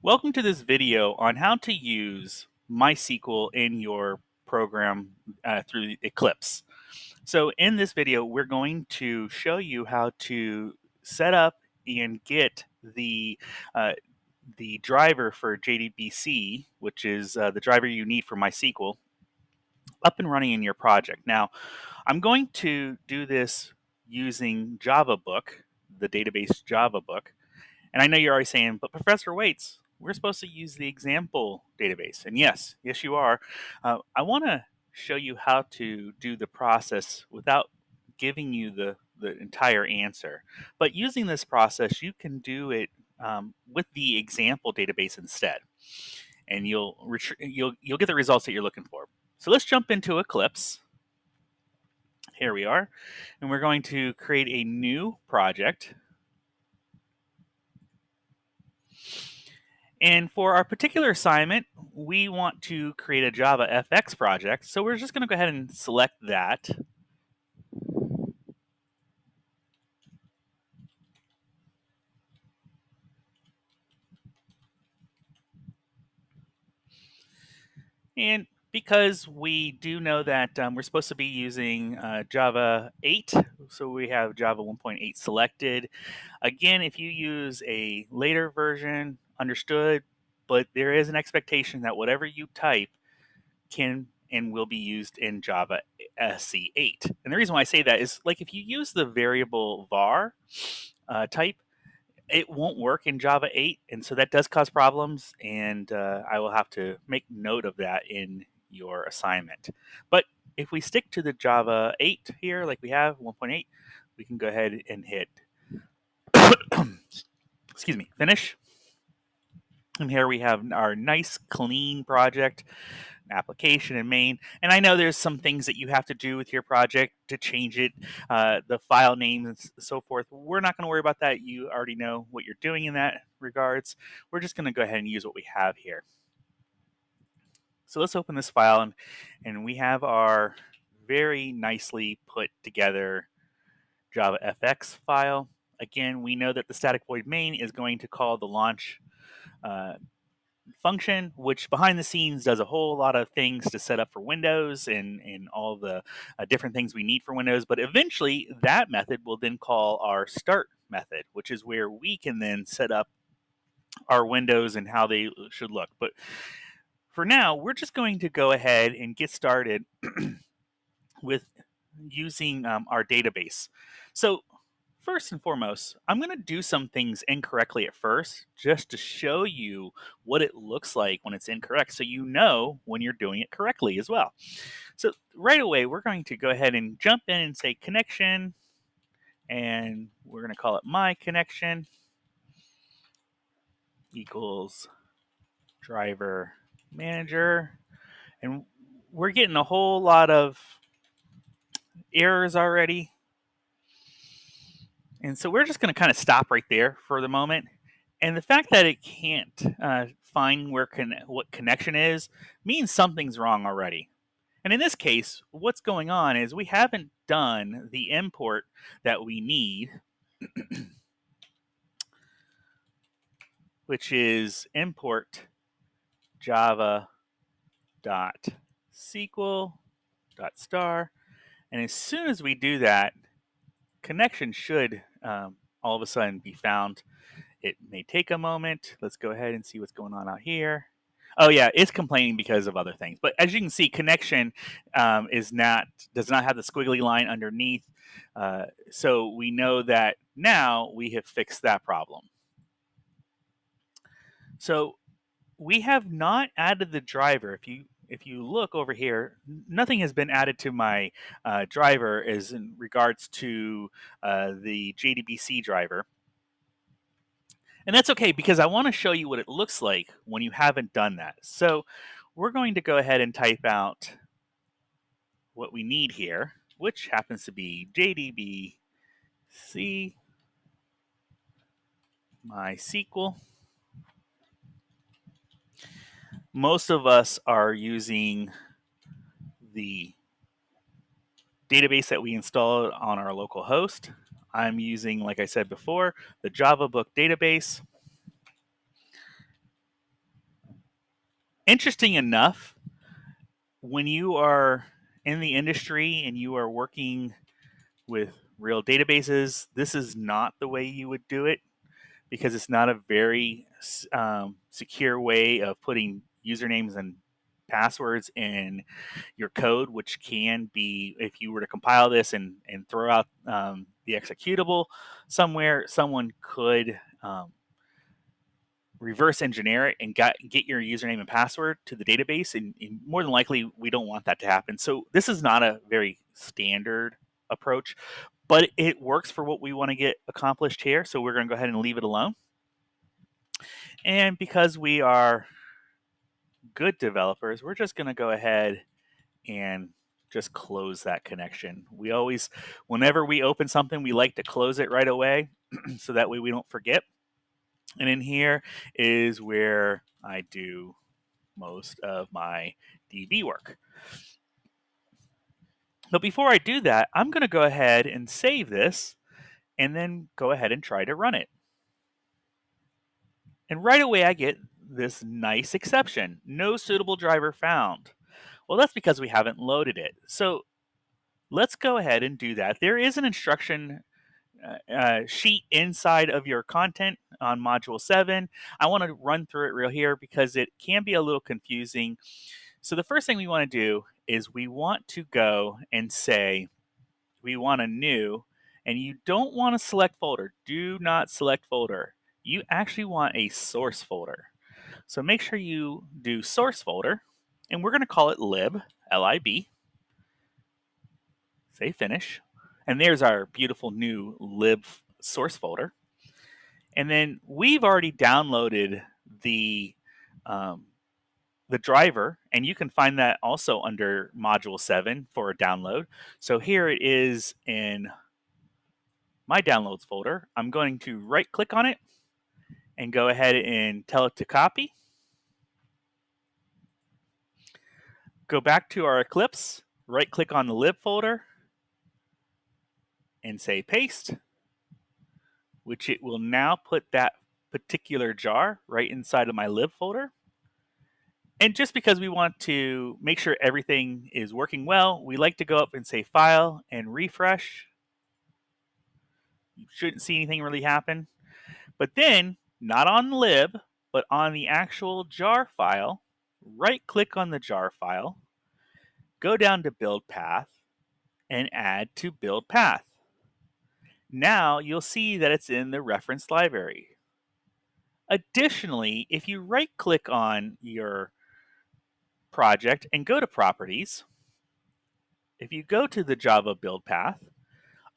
Welcome to this video on how to use MySQL in your program through Eclipse. So in this video, we're going to show you how to set up and get uh, the driver for JDBC, which is the driver you need for MySQL, up and running in your project. Now, I'm going to do this using Java Book, the database Java Book. And I know you're already saying, but Professor Waits, we're supposed to use the example database. And yes, you are. I want to show you how to do the process without giving you the entire answer. But using this process, you can do it with the example database instead, and you'll get the results that you're looking for. So let's jump into Eclipse. Here we are, and we're going to create a new project. And for our particular assignment, we want to create a Java FX project. So we're just going to go ahead and select that. And because we do know that we're supposed to be using Java 8, so we have Java 1.8 selected. Again, if you use a later version, understood, but there is an expectation that whatever you type can and will be used in Java SC8. And the reason why I say that is like if you use the variable var type, it won't work in Java 8. And so that does cause problems. And I will have to make note of that in your assignment. But if we stick to the Java 8 here, like we have 1.8, we can go ahead and hit, excuse me, finish. And here we have our nice clean project, application and main. And I know there's some things that you have to do with your project to change it, the file names and so forth. We're not going to worry about that. You already know what you're doing in that regards. We're just going to go ahead and use what we have here. So let's open this file, and we have our very nicely put together Java FX file. Again, we know that the static void main is going to call the launch function, which behind the scenes does a whole lot of things to set up for Windows and all the different things we need for Windows. But eventually, that method will then call our start method, which is where we can then set up our windows and how they should look. But for now, we're just going to go ahead and get started with using our database. So first and foremost, I'm going to do some things incorrectly at first just to show you what it looks like when it's incorrect so you know when you're doing it correctly as well. So right away, we're going to go ahead and jump in and say connection, and we're going to call it my connection equals driver manager. And we're getting a whole lot of errors already. And so we're just going to kind of stop right there for the moment. And the fact that it can't find what connection is means something's wrong already. And in this case, what's going on is we haven't done the import that we need, which is import java.sql.star. And as soon as we do that, connection should all of a sudden be found. It may take a moment. Let's go ahead and see what's going on out here. Oh yeah, it's complaining because of other things. But as you can see, connection does not have the squiggly line underneath. So we know that now we have fixed that problem. So we have not added the driver. If you look over here, nothing has been added to my driver as in regards to the JDBC driver. And that's okay because I want to show you what it looks like when you haven't done that. So we're going to go ahead and type out what we need here, which happens to be JDBC MySQL. Most of us are using the database that we installed on our local host. I'm using, like I said before, the Java Book database. Interesting enough, when you are in the industry and you are working with real databases, this is not the way you would do it because it's not a very secure way of putting usernames and passwords in your code, which can be, if you were to compile this and throw out the executable somewhere, someone could reverse engineer it and get your username and password to the database. And more than likely, we don't want that to happen. So this is not a very standard approach, but it works for what we want to get accomplished here. So we're going to go ahead and leave it alone. And because we are good developers, we're just going to go ahead and just close that connection. We always, whenever we open something, we like to close it right away so that way we don't forget. And in here is where I do most of my DB work. But before I do that, I'm going to go ahead and save this and then go ahead and try to run it. And right away I get this nice exception, no suitable driver found. Well, that's because we haven't loaded it. So let's go ahead and do that. There is an instruction sheet inside of your content on Module 7. I want to run through it real here because it can be a little confusing. So the first thing we want to do is we want to go and say we want a new, and you don't want to select folder. Do not select folder. You actually want a source folder. So make sure you do source folder, and we're going to call it lib, L-I-B. Say finish. And there's our beautiful new lib source folder. And then we've already downloaded um, the driver, and you can find that also under Module 7 for a download. So here it is in my downloads folder. I'm going to right click on it and go ahead and tell it to copy. Go back to our Eclipse, right click on the lib folder and say paste, which it will now put that particular jar right inside of my lib folder. And just because we want to make sure everything is working well, we like to go up and say file and refresh. You shouldn't see anything really happen. But then, not on lib, but on the actual jar file, right click on the jar file, go down to build path, and add to build path. Now you'll see that it's in the reference library. Additionally, if you right click on your project and go to properties, if you go to the Java build path,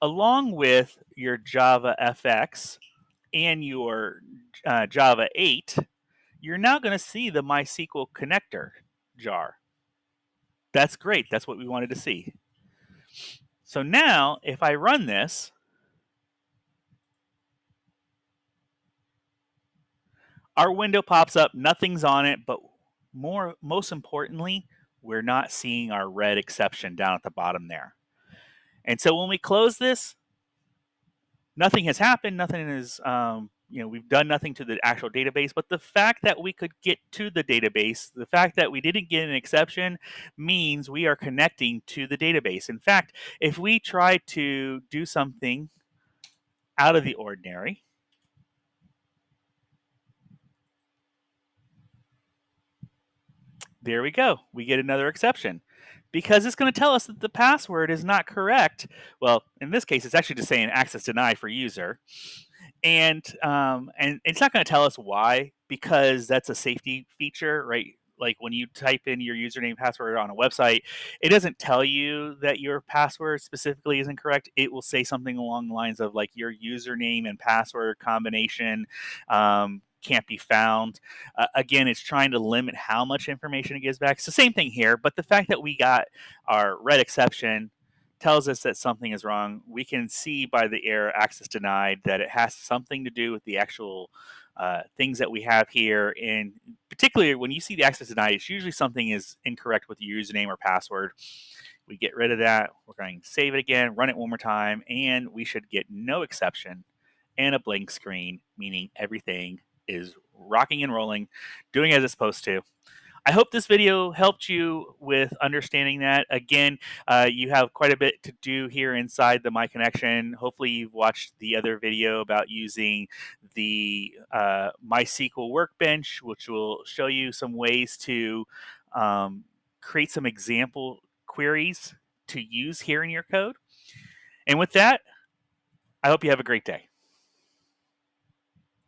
along with your Java FX and your Java 8, you're now going to see the MySQL connector jar. That's great. That's what we wanted to see. So now, if I run this, our window pops up. Nothing's on it, but most importantly, we're not seeing our red exception down at the bottom there. And so when we close this, nothing has happened. Nothing is, we've done nothing to the actual database. But the fact that we could get to the database, the fact that we didn't get an exception, means we are connecting to the database. In fact, if we try to do something out of the ordinary, there we go. We get another exception because it's going to tell us that the password is not correct. Well, in this case, it's actually just saying access denied for user. And it's not going to tell us why, because that's a safety feature, right? Like when you type in your username password on a website, it doesn't tell you that your password specifically isn't correct. It will say something along the lines of like your username and password combination can't be found. Again, it's trying to limit how much information it gives back. It's the same thing here, but the fact that we got our red exception tells us that something is wrong. We can see by the error access denied that it has something to do with the actual things that we have here. And particularly when you see the access denied, it's usually something is incorrect with your username or password. We get rid of that. We're going to save it again, run it one more time, and we should get no exception and a blank screen, meaning everything is rocking and rolling, doing as it's supposed to. I hope this video helped you with understanding that. Again, you have quite a bit to do here inside the My Connection. Hopefully, you've watched the other video about using the MySQL workbench, which will show you some ways to um, create some example queries to use here in your code. And with that, I hope you have a great day.